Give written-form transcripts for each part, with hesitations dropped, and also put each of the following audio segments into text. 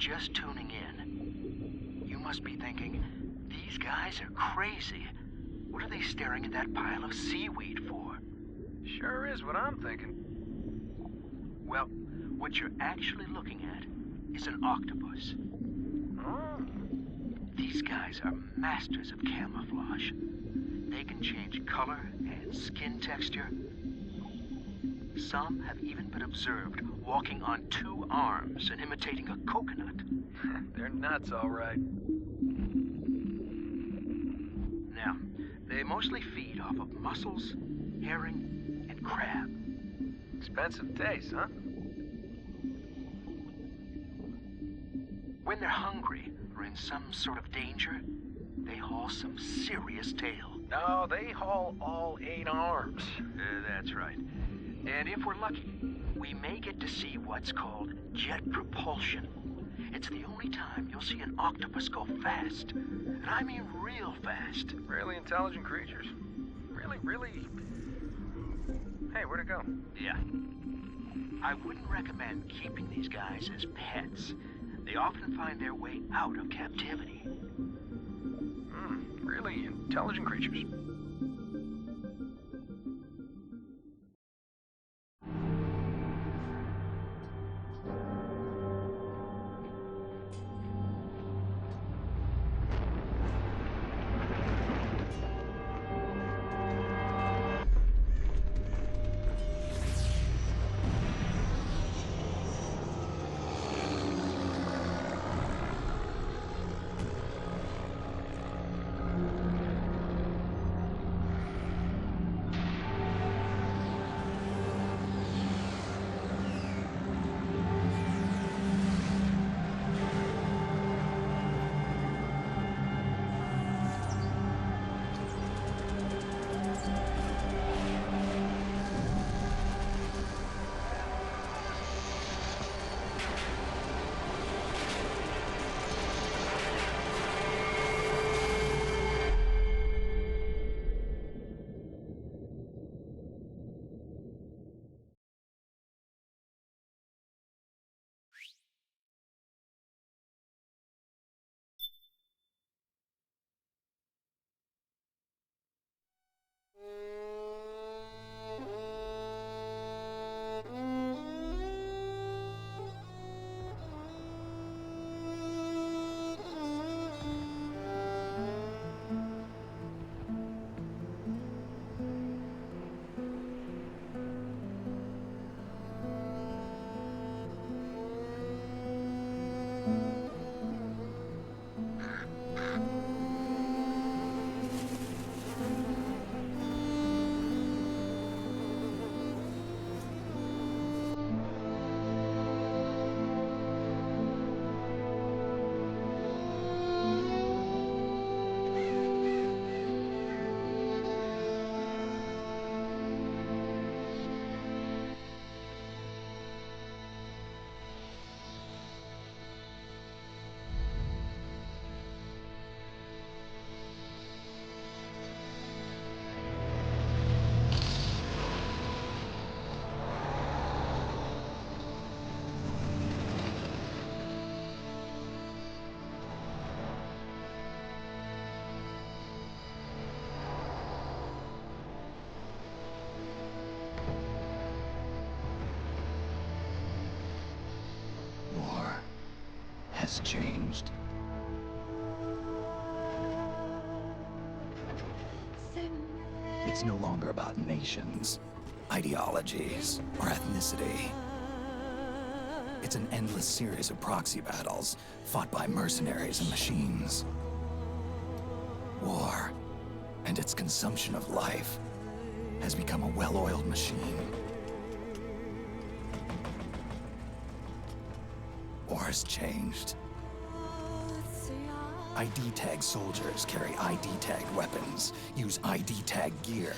just tuning in, you must be thinking, these guys are crazy. What are they staring at that pile of seaweed for? Sure is what I'm thinking. Well, what you're actually looking at is an octopus. Oh. These guys are masters of camouflage. They can change color and skin texture. Some have even been observed walking on 2 arms and imitating a coconut. They're nuts, all right. Now, they mostly feed off of mussels, herring, and crab. Expensive taste, huh? When they're hungry or in some sort of danger, they haul some serious tail. No, they haul all 8 arms. That's right. And if we're lucky, we may get to see what's called jet propulsion. It's the only time you'll see an octopus go fast. And I mean real fast. Really intelligent creatures. Really... Hey, where'd it go? Yeah. I wouldn't recommend keeping these guys as pets. They often find their way out of captivity. Really intelligent creatures. Has changed. It's no longer about nations, ideologies, or ethnicity. It's an endless series of proxy battles fought by mercenaries and machines. War and its consumption of life has become a well-oiled machine. War has changed. ID tag soldiers carry ID tagged weapons, use ID tag gear.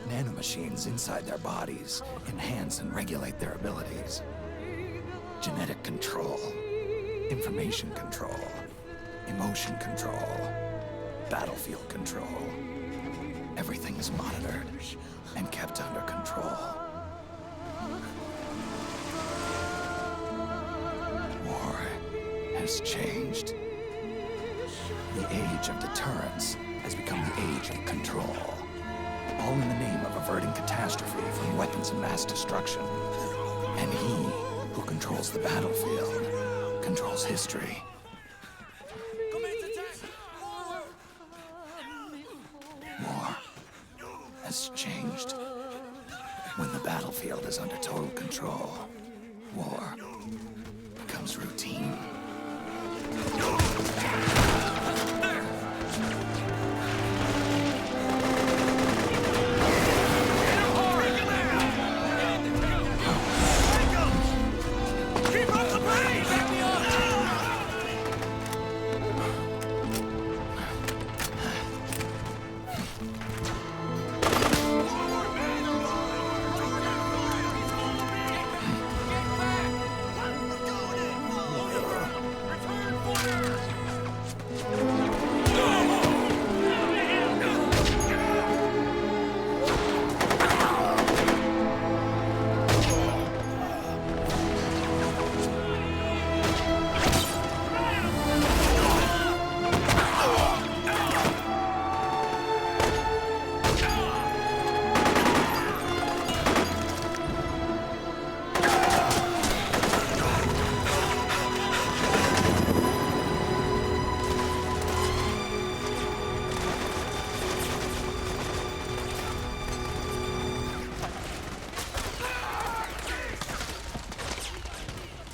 Nanomachines inside their bodies enhance and regulate their abilities. Genetic control, information control, emotion control, battlefield control. Everything is monitored and kept under control. has changed. The age of deterrence has become the age of control. All in the name of averting catastrophe from weapons of mass destruction. And he who controls the battlefield controls history. War has changed. When the battlefield is under total control, war becomes routine.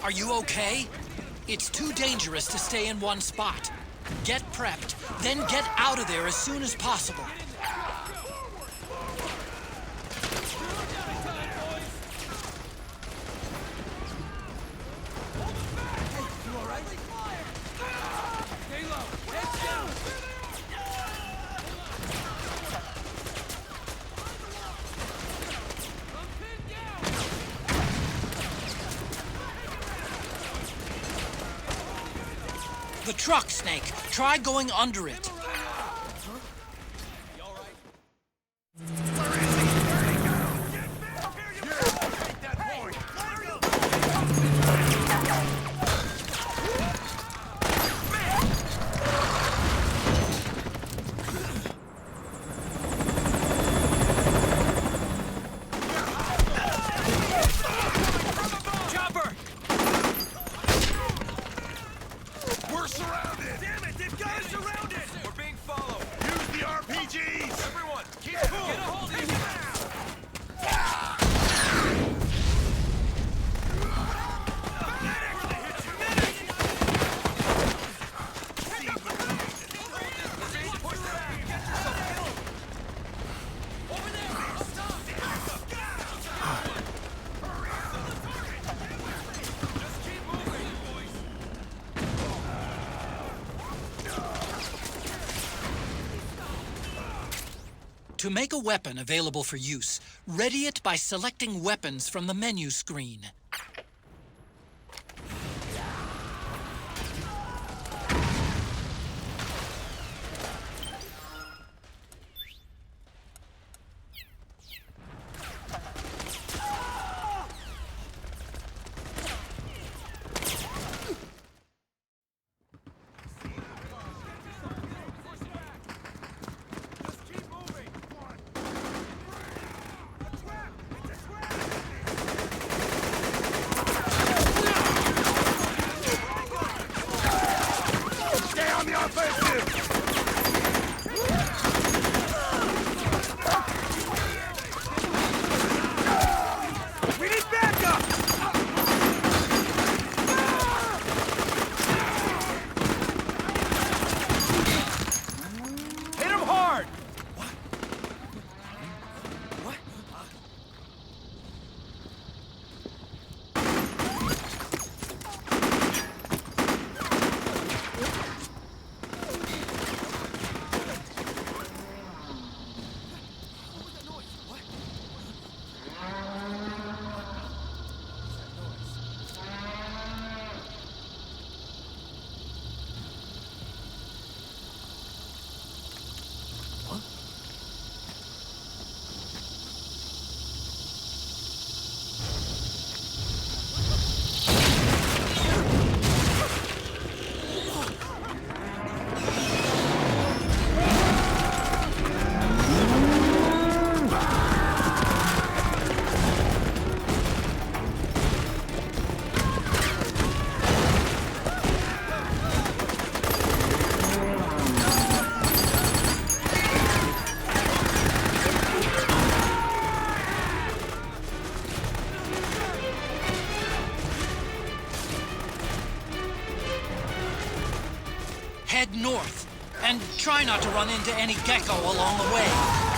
Are you okay? It's too dangerous to stay in one spot. Get prepped, then get out of there as soon as possible. The truck, Snake. Try going under it. To make a weapon available for use, ready it by selecting weapons from the menu screen. head north. And try not to run into any gecko along the way.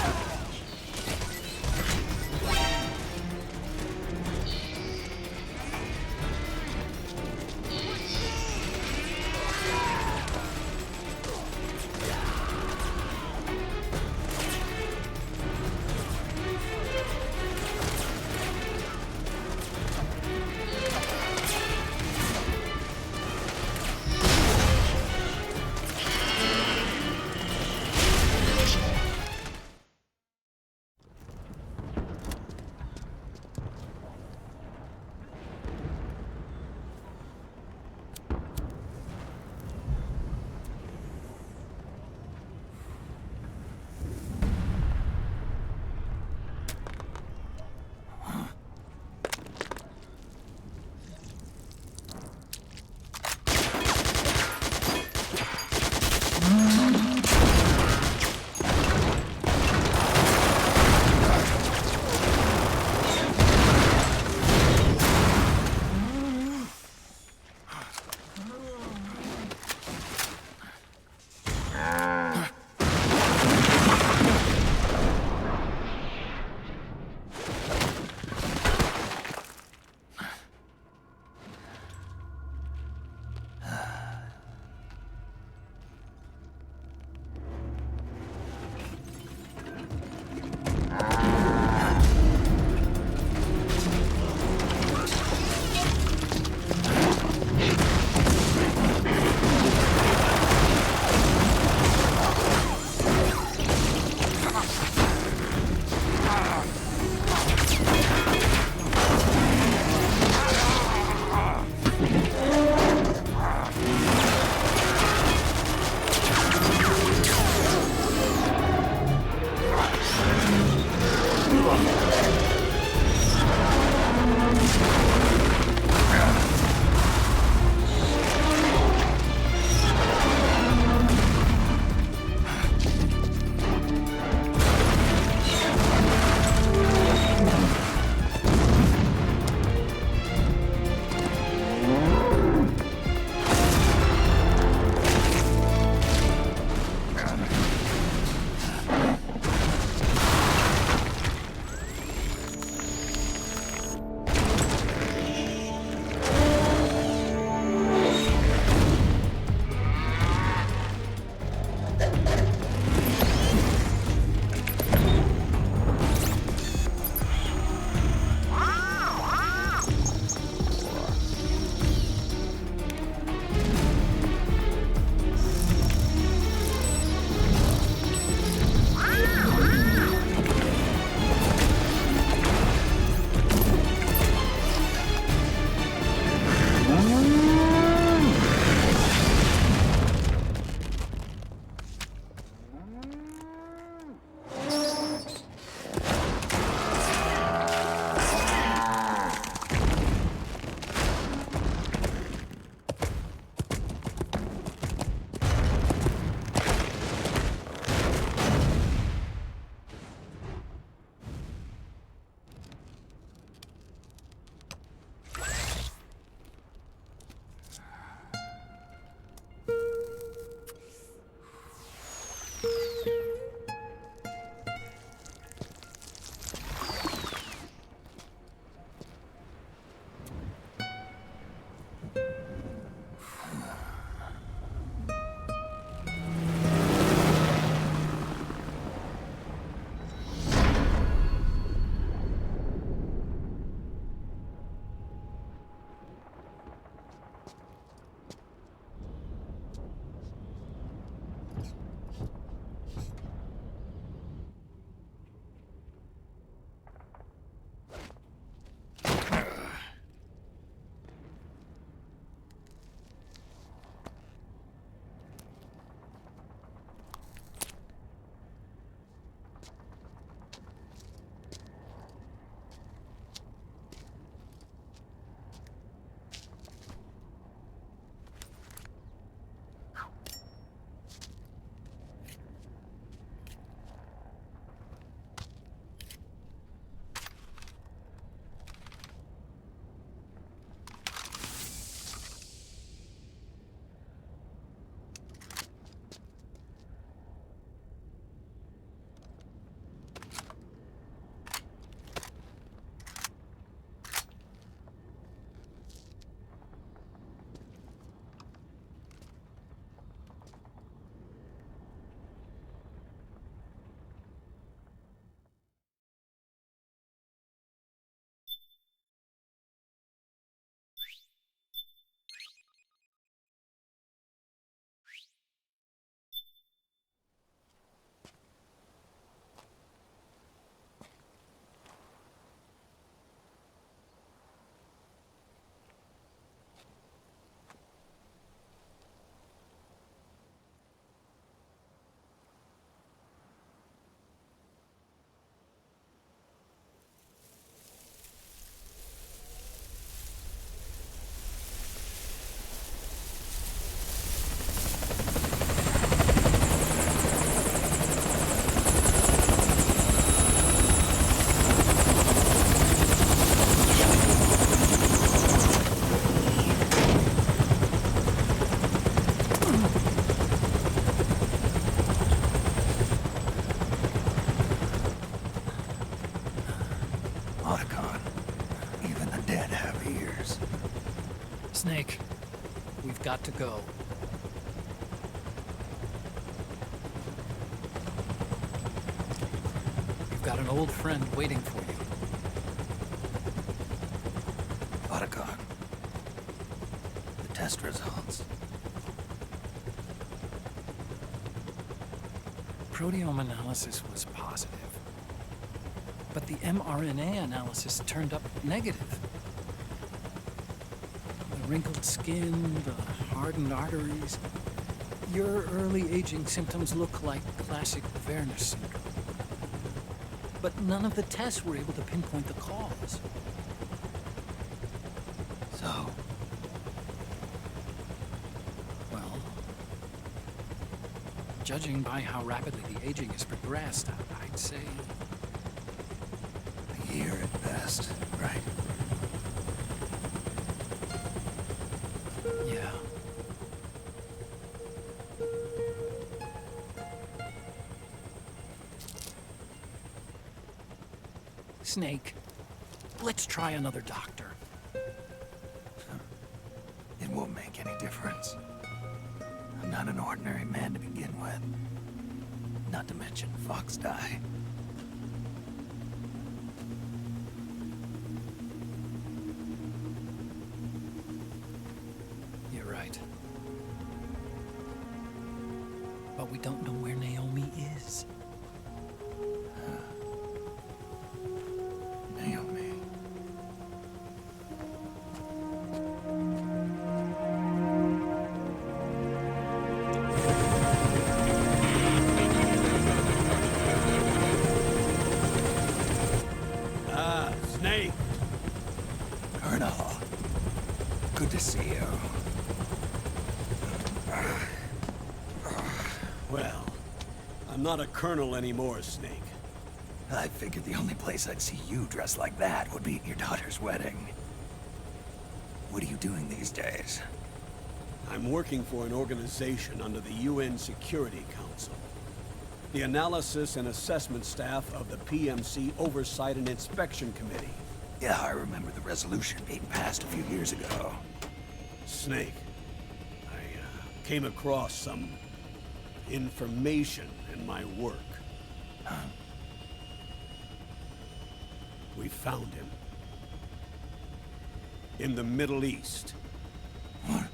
Snake, we've got to go. You've got an old friend waiting for you. Otacon. The test results. Proteome analysis was positive, but the mRNA analysis turned up negative. The wrinkled skin, the hardened arteries. Your early aging symptoms look like classic Werner syndrome. But none of the tests were able to pinpoint the cause. So, Well, judging by how rapidly the aging has progressed, I'd say... a year at best, right? yeah. Snake, let's try another doctor. It won't make any difference. I'm not an ordinary man to begin with. Not to mention Fox die. You're right. But we don't know where Naomi is. Naomi. Snake. Colonel. Good to see you. Well, I'm not a colonel anymore, Snake. I figured the only place I'd see you dressed like that would be at your daughter's wedding. What are you doing these days? I'm working for an organization under the UN Security Council. The Analysis and Assessment Staff of the PMC Oversight and Inspection Committee. Yeah, I remember the resolution being passed a few years ago. Snake, I came across some information in my work. We found him. In the Middle East. What?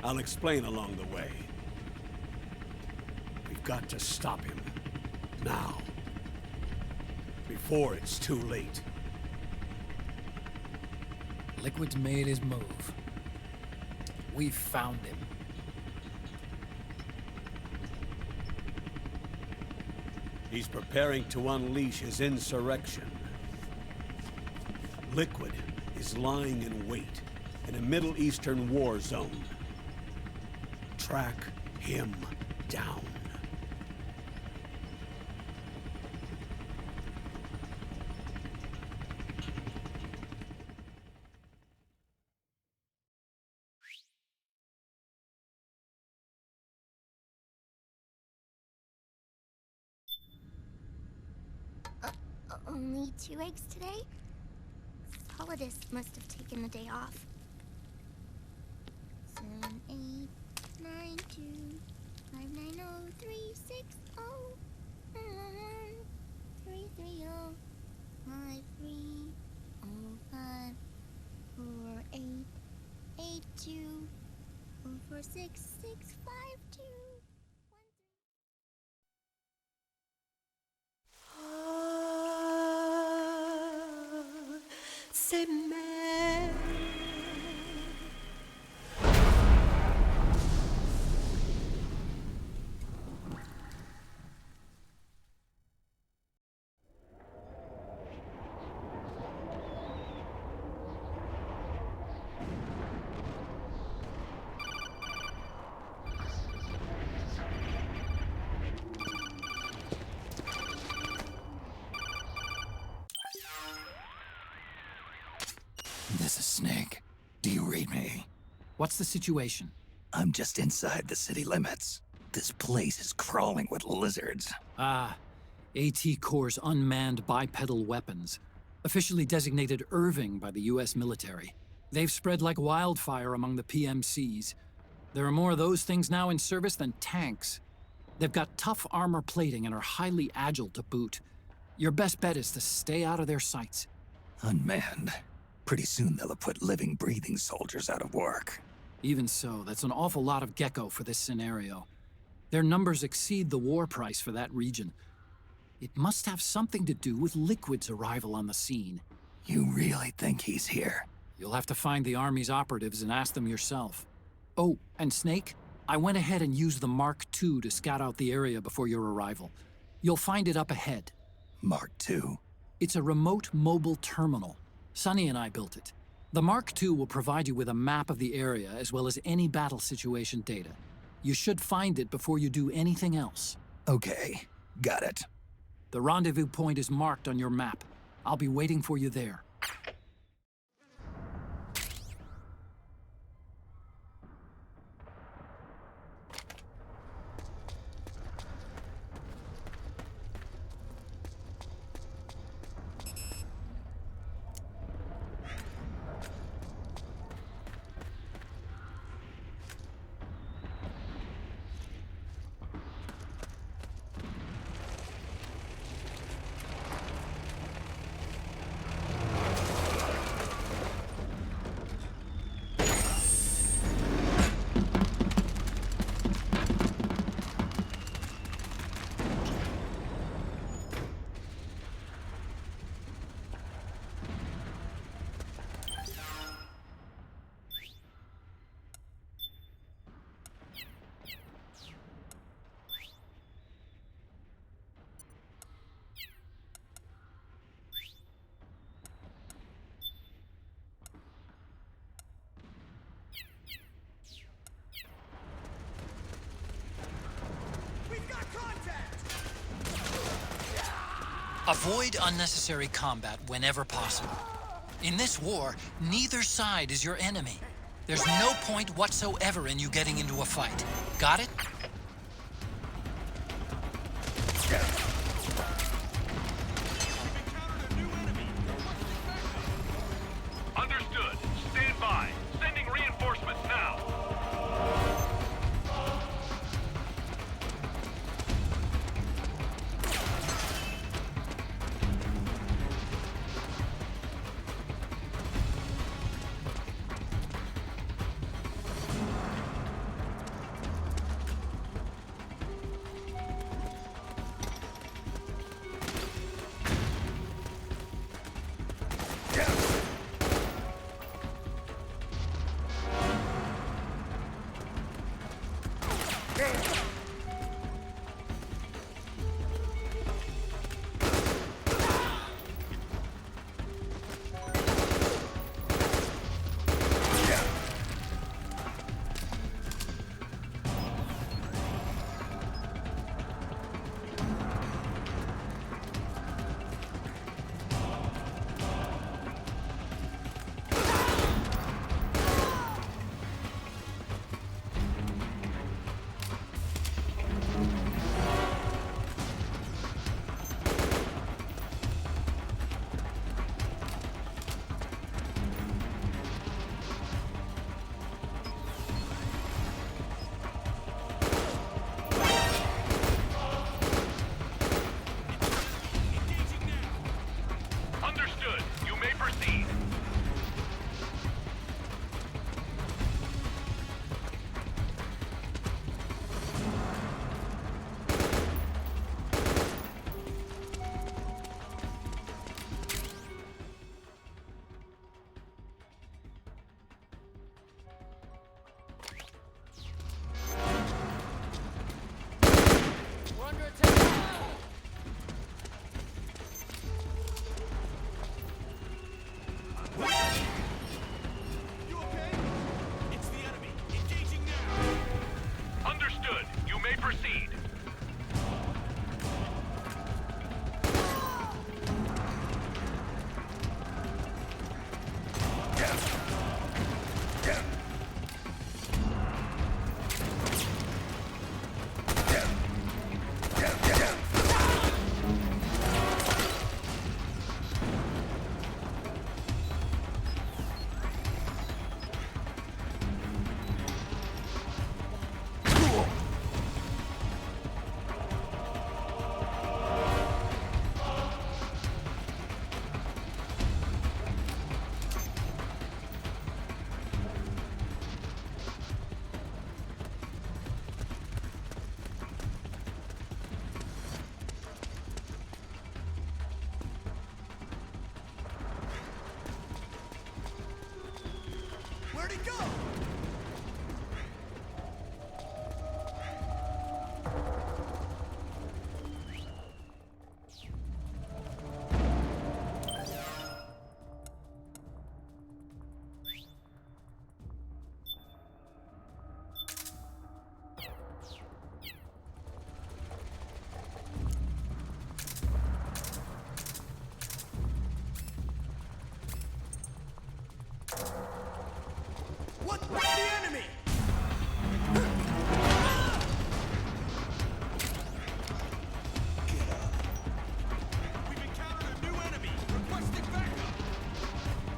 I'll explain along the way. We've got to stop him. Now. Before it's too late. Liquid's made his move. We found him. He's preparing to unleash his insurrection. Liquid is lying in wait in a Middle Eastern war zone. Track him down. Only 2 eggs today? Solidus must have taken the day off. 7, 8, 9, 2, 5, 9, 0, 3, 6, 0, 3, 3, 0, 5, 3, 0, 5, 4, 8, 8, 2, 4, 4, 6, 6, 5, 2. C'est mère. This is Snake. Do you read me? What's the situation? I'm just inside the city limits. This place is crawling with lizards. Ah, AT Corps' unmanned bipedal weapons, officially designated Irving by the US military. They've spread like wildfire among the PMCs. There are more of those things now in service than tanks. They've got tough armor plating and are highly agile to boot. Your best bet is to stay out of their sights. Unmanned. Pretty soon they'll have put living, breathing soldiers out of work. Even so, that's an awful lot of gecko for this scenario. Their numbers exceed the war price for that region. It must have something to do with Liquid's arrival on the scene. You really think he's here? You'll have to find the Army's operatives and ask them yourself. Oh, and Snake, I went ahead and used the Mark II to scout out the area before your arrival. You'll find it up ahead. Mark II? It's a remote mobile terminal. Sonny and I built it. The Mark II will provide you with a map of the area as well as any battle situation data. You should find it before you do anything else. Okay, got it. The rendezvous point is marked on your map. I'll be waiting for you there. Avoid unnecessary combat whenever possible. In this war, neither side is your enemy. There's no point whatsoever in you getting into a fight. Got it? Understood. Stand by. Sending reinforcements now.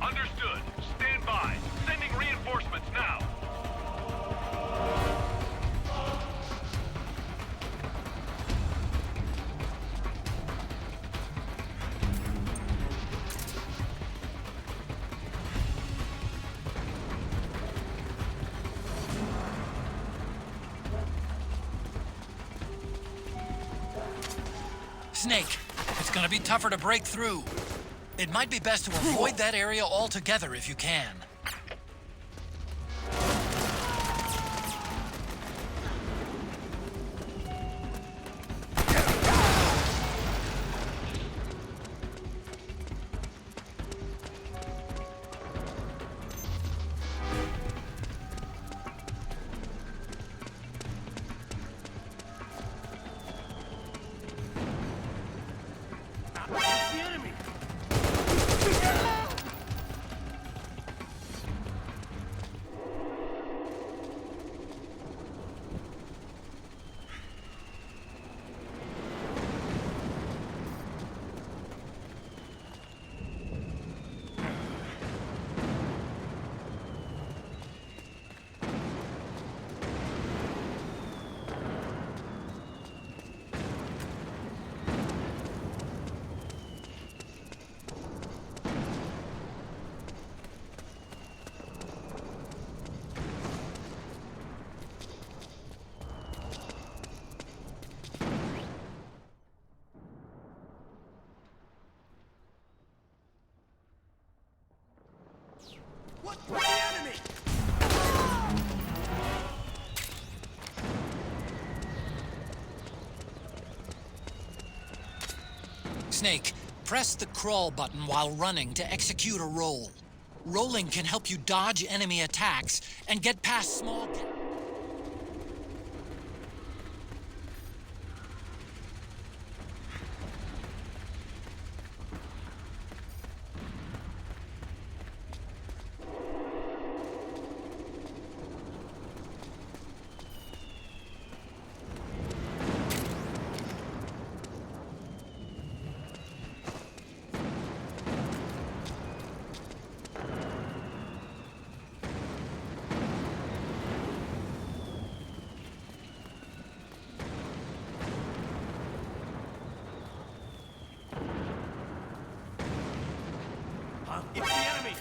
Understood. Stand by. Sending reinforcements now. Snake, it's gonna be tougher to break through. It might be best to avoid that area altogether if you can. Snake, press the crawl button while running to execute a roll. Rolling can help you dodge enemy attacks and get past small... It's the enemy!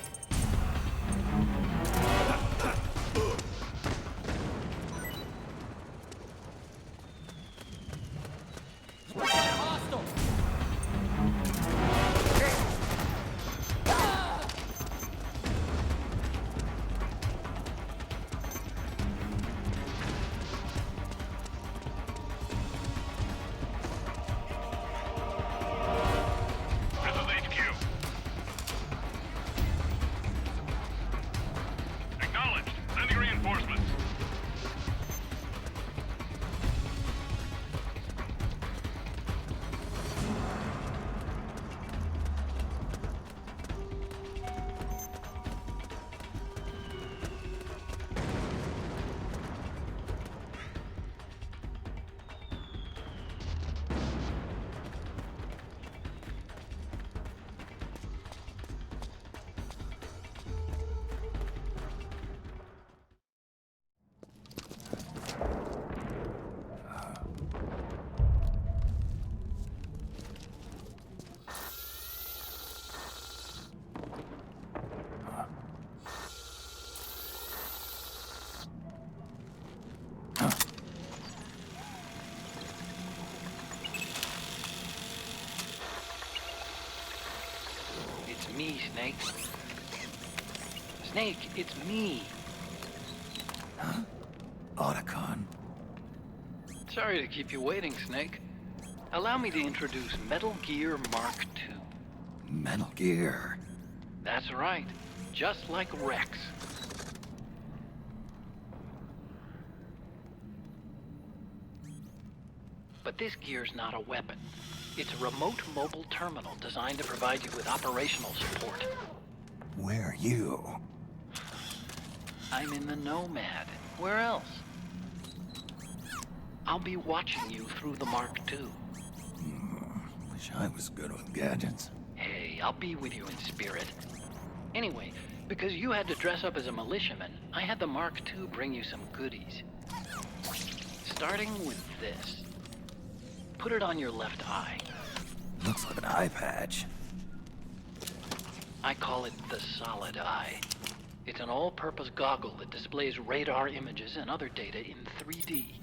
Me, Snake. Snake, it's me. Otacon. Sorry to keep you waiting, Snake. Allow me to introduce Metal Gear Mark II. Metal Gear. That's right. Just like Rex. But this gear's not a weapon. It's a remote mobile terminal designed to provide you with operational support. Where are you? I'm in the Nomad. Where else? I'll be watching you through the Mark II. Wish I was good with gadgets. Hey, I'll be with you in spirit. Anyway, because you had to dress up as a militiaman, I had the Mark II bring you some goodies. Starting with this. Put it on your left eye. Looks like an eye patch. I call it the Solid Eye. It's an all-purpose goggle that displays radar images and other data in 3D.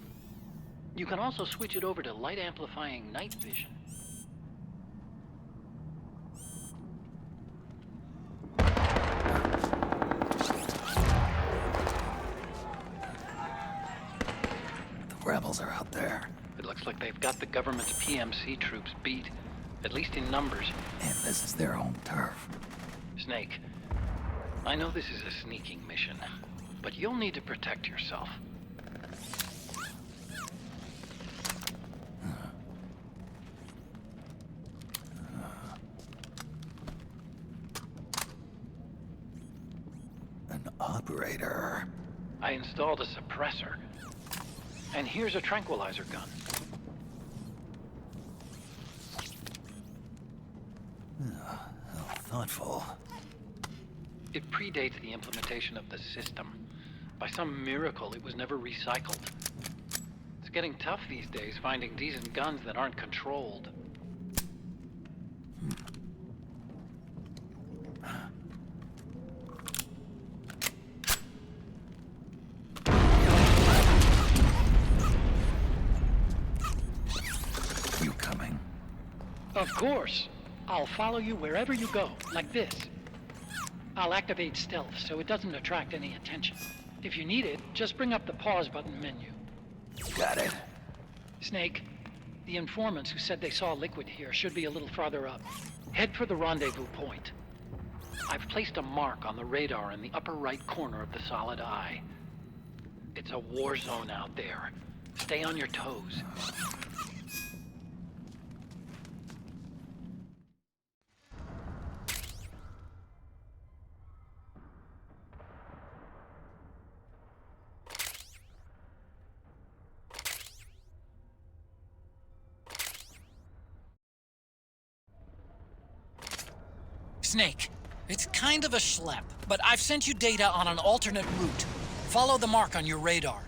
You can also switch it over to light-amplifying night vision. The rebels are out there. It looks like they've got the government's PMC troops beat, at least in numbers. And this is their home turf. Snake, I know this is a sneaking mission, but you'll need to protect yourself. An operator. I installed a suppressor. And here's a tranquilizer gun. How thoughtful. It predates the implementation of the system. By some miracle, it was never recycled. It's getting tough these days finding decent guns that aren't controlled. You coming? Of course. I'll follow you wherever you go, like this. I'll activate stealth so it doesn't attract any attention. If you need it, just bring up the pause button menu. Got it. Snake, the informants who said they saw liquid here should be a little farther up. Head for the rendezvous point. I've placed a mark on the radar in the upper right corner of the Solid Eye. It's a war zone out there. Stay on your toes. Snake, it's kind of a schlep, but I've sent you data on an alternate route. Follow the mark on your radar.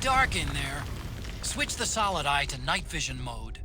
dark in there. Switch the solid eye to night vision mode.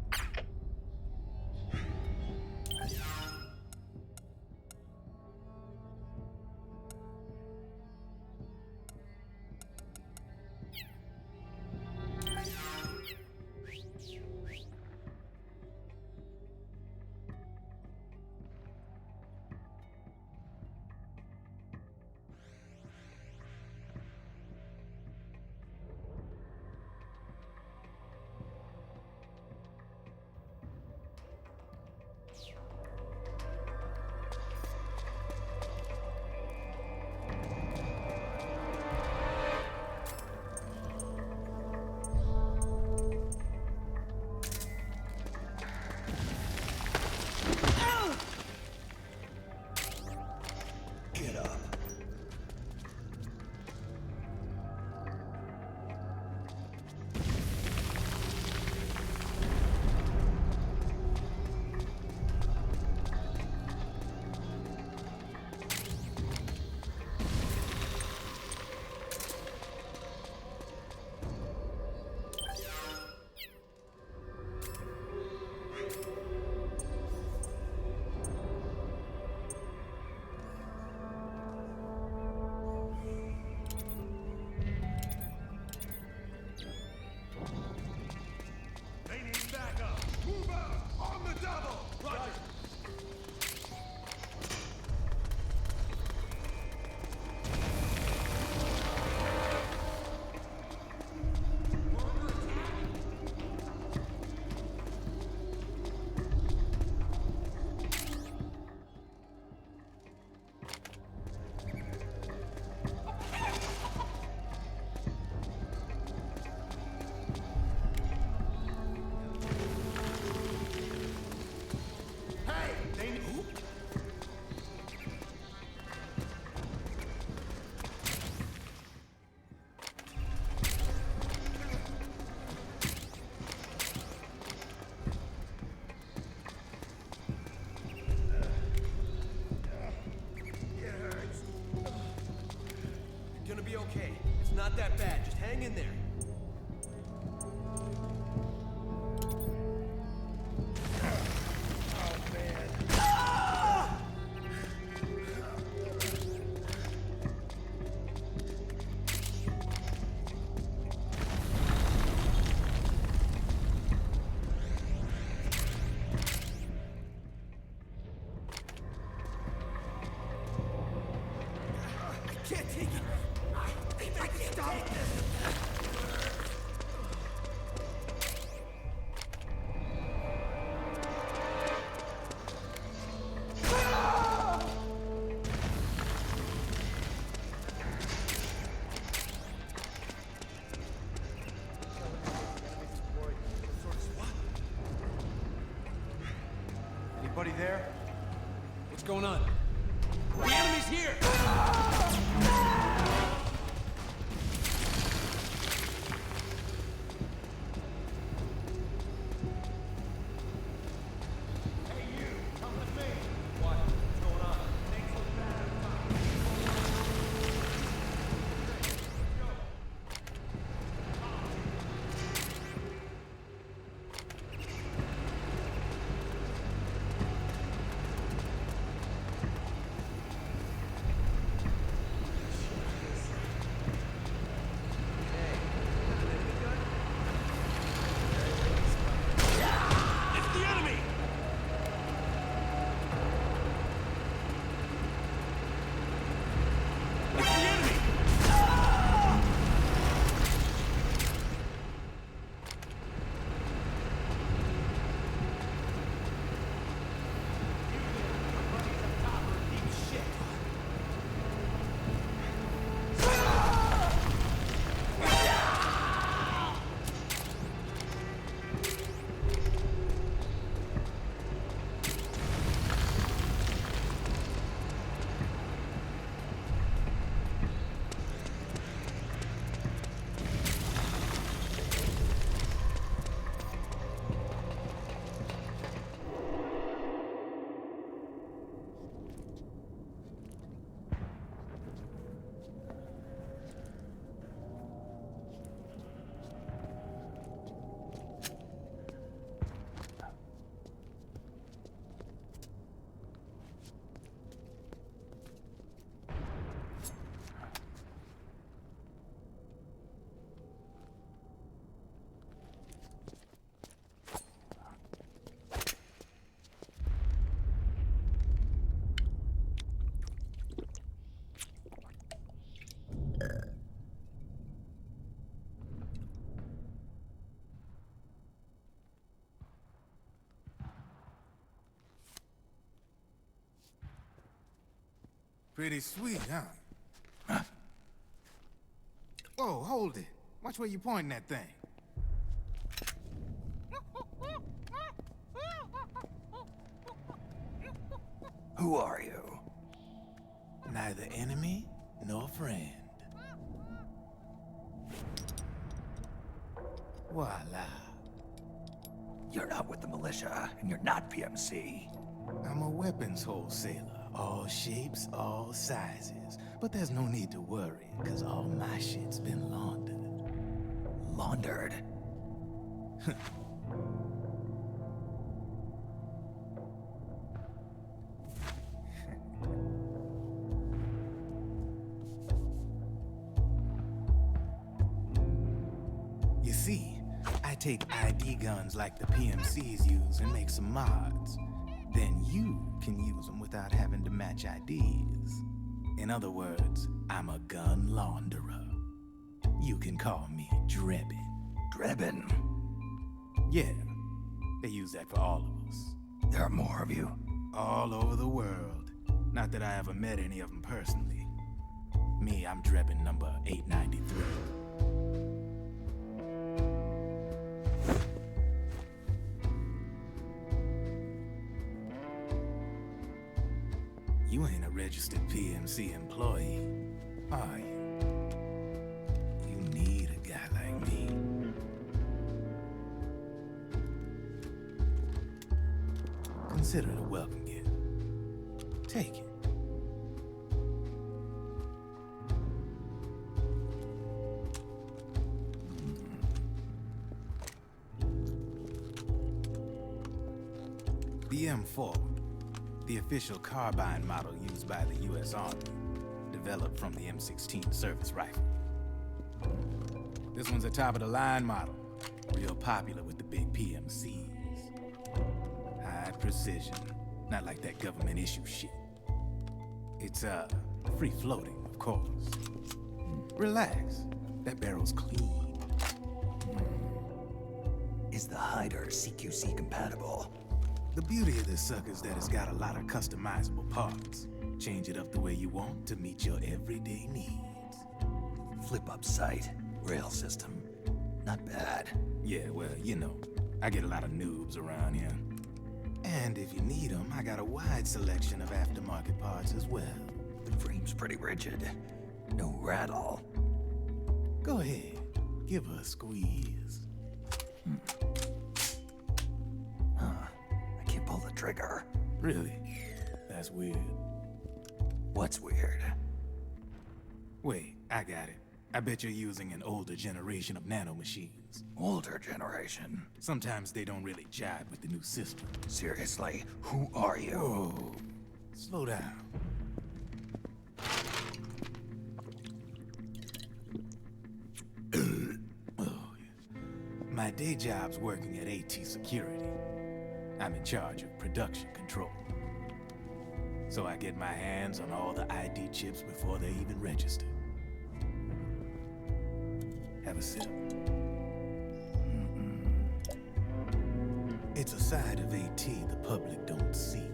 Okay, it's not that bad. Just hang in there. I can't take it. I can't stop this. Anybody there? What's going on? The enemy's here! Pretty sweet, huh? Whoa, hold it. Watch where you pointing that thing. Who are you? Neither enemy nor friend. Voila. You're not with the militia, and you're not PMC. I'm a weapons wholesaler. All shapes, all sizes. But there's no need to worry, because all my shit's been laundered. Laundered? You see, I take ID guns like the PMCs use and make some mods. Then you can use them without having to match IDs. In other words, I'm a gun launderer. You can call me Drebin. Drebin? Yeah, they use that for all of us. There are more of you? All over the world. Not that I ever met any of them personally. Me, I'm Drebin number 893. You ain't a registered PMC employee, are you? You need a guy like me. Consider it a welcome gift. Take it. The M4. The official carbine model used by the U.S. Army, developed from the M16 service rifle. This one's a top-of-the-line model, real popular with the big PMCs. High precision, not like that government-issue shit. It's, free-floating, of course. Relax, that barrel's clean. Is the hider CQC compatible? The beauty of this sucker is that it's got a lot of customizable parts. Change it up the way you want to meet your everyday needs. Flip-up sight, rail system. Not bad. Yeah, well, you know, I get a lot of noobs around here. And if you need them, I got a wide selection of aftermarket parts as well. The frame's pretty rigid. No rattle. Go ahead, give her a squeeze. Pull the trigger. Really? That's weird. What's weird? Wait, I got it. I bet you're using an older generation of nanomachines. Older generation? Sometimes they don't really jive with the new system. Seriously, who are you? Whoa. Slow down. Oh, yeah. My day job's working at AT Security. I'm in charge of production control. So I get my hands on all the ID chips before they even register. Have a sip. It's a side of AT the public don't see.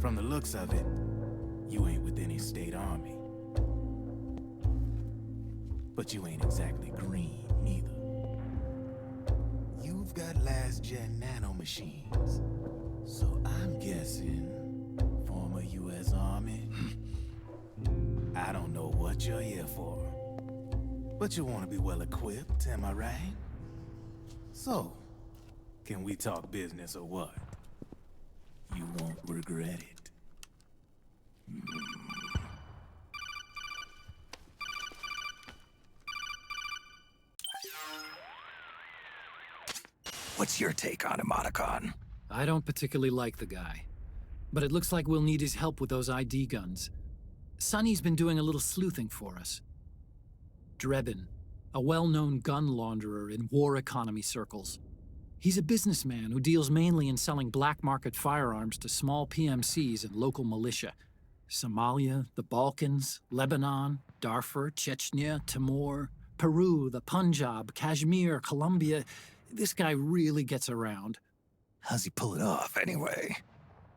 From the looks of it, you ain't with any state army. But you ain't exactly green, neither. You've got last-gen nanomachines. So I'm guessing former U.S. Army. I don't know what you're here for. But you want to be well-equipped, am I right? So, can we talk business or what? You won't regret it. What's your take on Emoticon? I don't particularly like the guy. But it looks like we'll need his help with those ID guns. Sonny's been doing a little sleuthing for us. Drebin, a well-known gun launderer in war economy circles. He's a businessman who deals mainly in selling black market firearms to small PMCs and local militia. Somalia, the Balkans, Lebanon, Darfur, Chechnya, Timor, Peru, the Punjab, Kashmir, Colombia. This guy really gets around. How's he pull it off, anyway?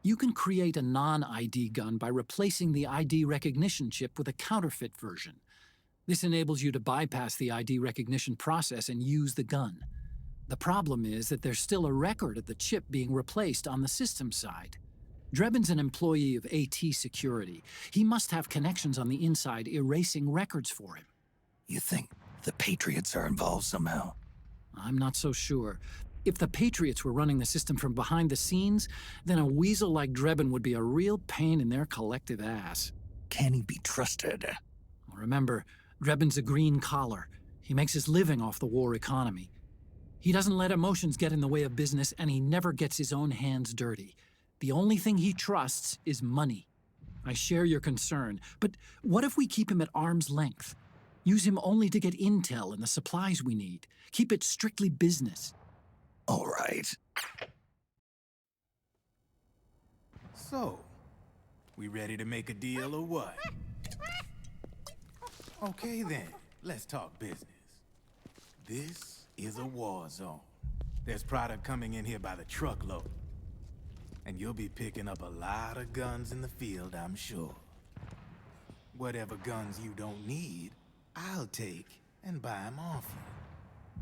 You can create a non-ID gun by replacing the ID recognition chip with a counterfeit version. This enables you to bypass the ID recognition process and use the gun. The problem is that there's still a record of the chip being replaced on the system side. Drebin's an employee of AT Security. He must have connections on the inside erasing records for him. You think the Patriots are involved somehow? I'm not so sure. If the Patriots were running the system from behind the scenes, then a weasel like Drebin would be a real pain in their collective ass. Can he be trusted? Remember, Drebin's a green collar. He makes his living off the war economy. He doesn't let emotions get in the way of business, and he never gets his own hands dirty. The only thing he trusts is money. I share your concern, but what if we keep him at arm's length? Use him only to get intel and the supplies we need. Keep it strictly business. All right. So, we ready to make a deal or what? Okay then, let's talk business. This is a war zone. There's product coming in here by the truckload. And you'll be picking up a lot of guns in the field, I'm sure. Whatever guns you don't need, I'll take and buy them off you.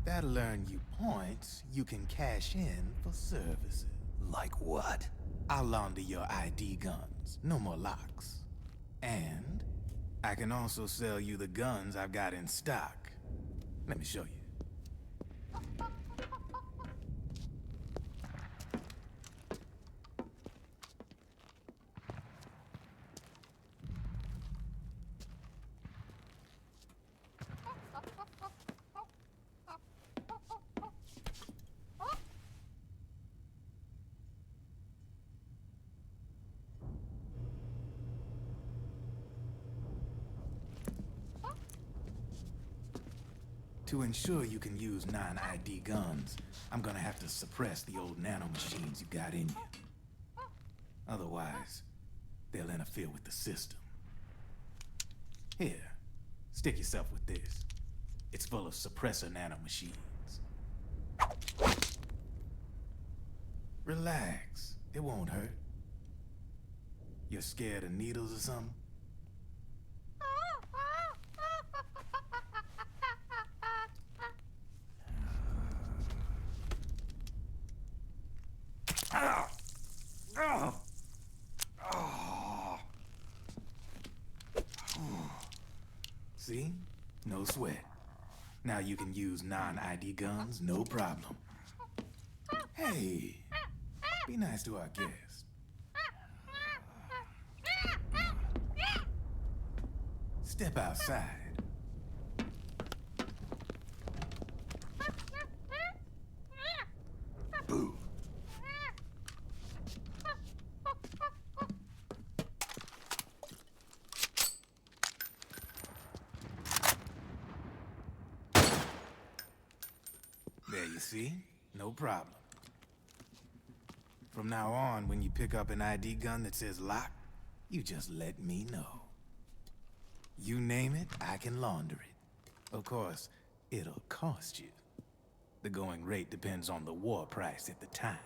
That'll earn you points you can cash in for services. Like what? I'll launder your ID guns, no more locks. And I can also sell you the guns I've got in stock. Let me show you. To ensure you can use non-ID guns, I'm gonna have to suppress the old nanomachines you got in you. Otherwise, they'll interfere with the system. Here, stick yourself with this. It's full of suppressor nanomachines. Relax, it won't hurt. You're scared of needles or something? See? No sweat. Now you can use non-ID guns, no problem. Hey, be nice to our guest. Step outside. Boo. There you see? No problem. From now on, when you pick up an ID gun that says lock, you just let me know. You name it, I can launder it. Of course, it'll cost you. The going rate depends on the war price at the time.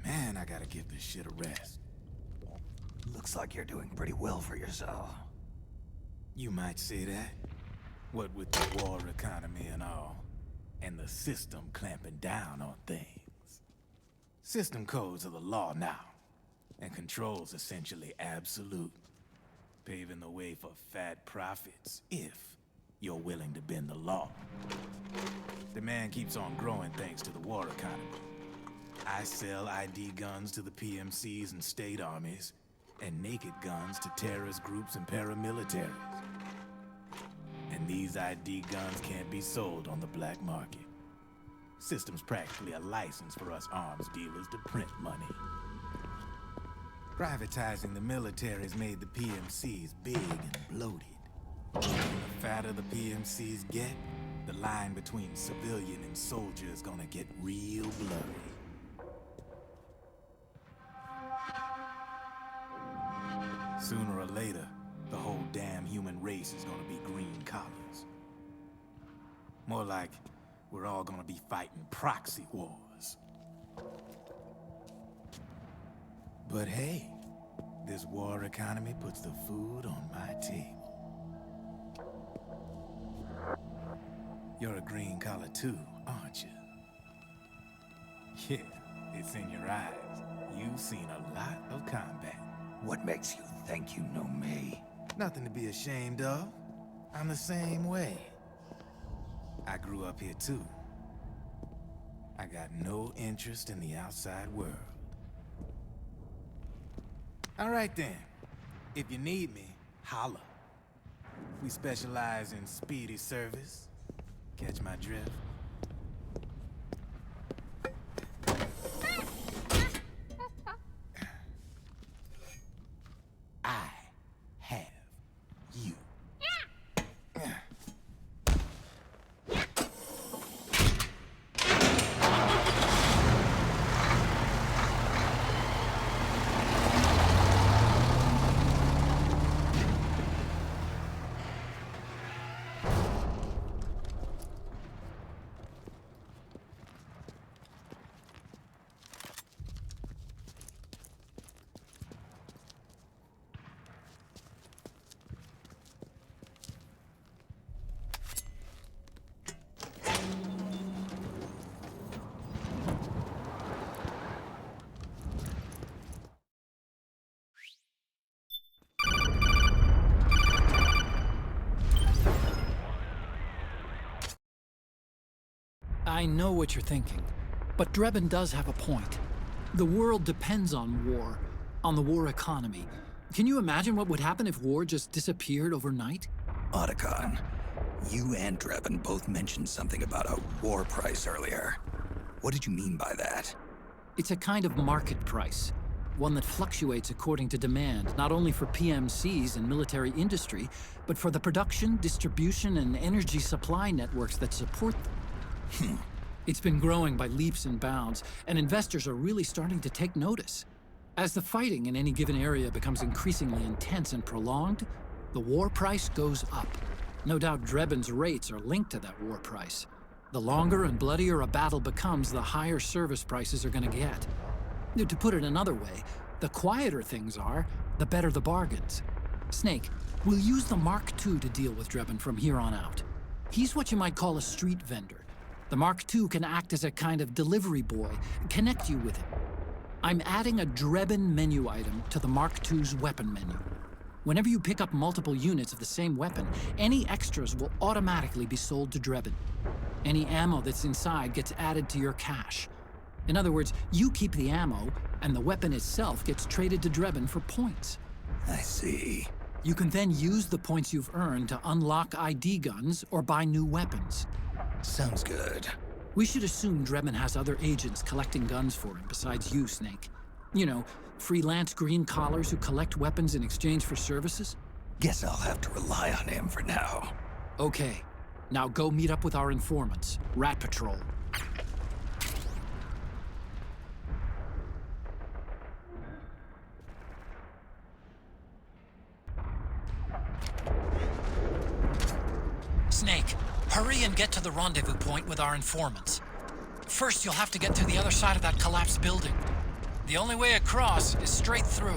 Man, I gotta give this shit a rest. Looks like you're doing pretty well for yourself. You might say that. What with the war economy and all, and the system clamping down on things. System codes are the law now, and control's essentially absolute, paving the way for fat profits if you're willing to bend the law. Demand keeps on growing thanks to the war economy. I sell ID guns to the PMCs and state armies, and naked guns to terrorist groups and paramilitaries. And these ID guns can't be sold on the black market. System's practically a license for us arms dealers to print money. Privatizing the military's made the PMCs big and bloated. The fatter the PMCs get, the line between civilian and soldier is gonna get real blurry. Sooner or later, the whole damn human race is gonna be green collars. More like we're all gonna be fighting proxy wars. But hey, this war economy puts the food on my table. You're a green collar too, aren't you? Yeah, it's in your eyes. You've seen a lot of combat. What makes you think you know me? Nothing to be ashamed of. I'm the same way. I grew up here too. I got no interest in the outside world. All right then. If you need me, holla. We specialize in speedy service. Catch my drift? I have you. I know what you're thinking, but Drebin does have a point. The world depends on war, on the war economy. Can you imagine what would happen if war just disappeared overnight? Otacon, you and Drebin both mentioned something about a war price earlier. What did you mean by that? It's a kind of market price, one that fluctuates according to demand, not only for PMCs and military industry, but for the production, distribution, and energy supply networks that support them. It's been growing by leaps and bounds, and investors are really starting to take notice. As the fighting in any given area becomes increasingly intense and prolonged, the war price goes up. No doubt Drebin's rates are linked to that war price. The longer and bloodier a battle becomes, the higher service prices are going to get. To put it another way, the quieter things are, the better the bargains. Snake, we'll use the Mark II to deal with Drebin from here on out. He's what you might call a street vendor. The Mark II can act as a kind of delivery boy, connect you with him. I'm adding a Drebin menu item to the Mark II's weapon menu. Whenever you pick up multiple units of the same weapon, any extras will automatically be sold to Drebin. Any ammo that's inside gets added to your cache. In other words, you keep the ammo, and the weapon itself gets traded to Drebin for points. I see. You can then use the points you've earned to unlock ID guns or buy new weapons. Sounds good. We should assume Drebin has other agents collecting guns for him besides you, Snake. You know, freelance green collars who collect weapons in exchange for services? Guess I'll have to rely on him for now. Okay. Now go meet up with our informants, Rat Patrol. Snake, hurry and get to the rendezvous point with our informants. First, you'll have to get to the other side of that collapsed building. The only way across is straight through.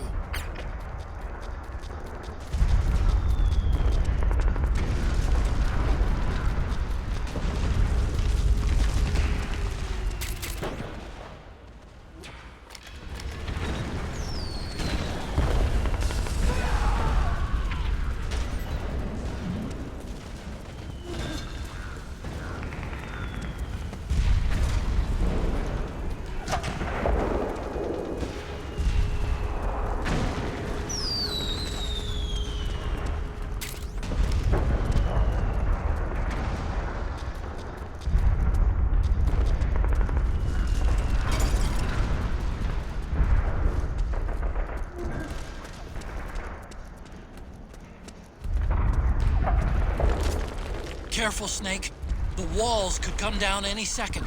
Careful, Snake. The walls could come down any second.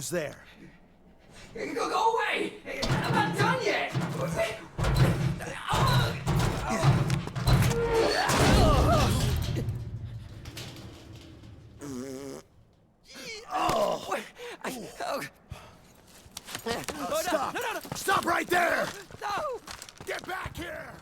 Who's there? Go away! I'm not done yet! Stop! No. Stop right there! No! Get back here!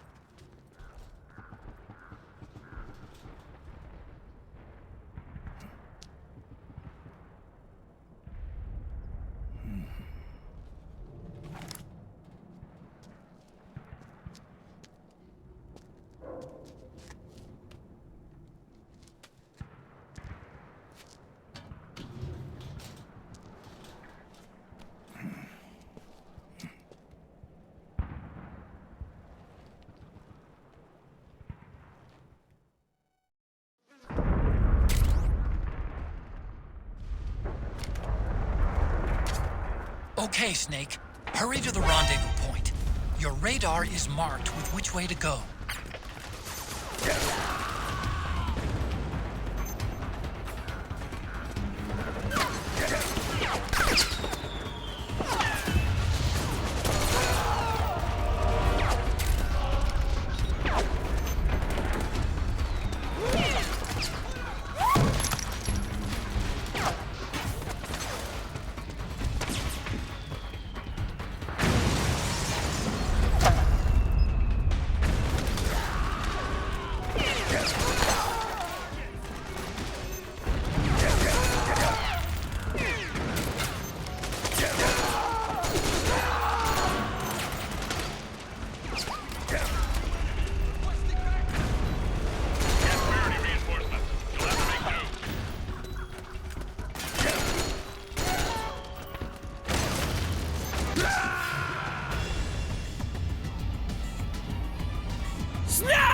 Okay, Snake. Hurry to the rendezvous point. Your radar is marked with which way to go. Snap!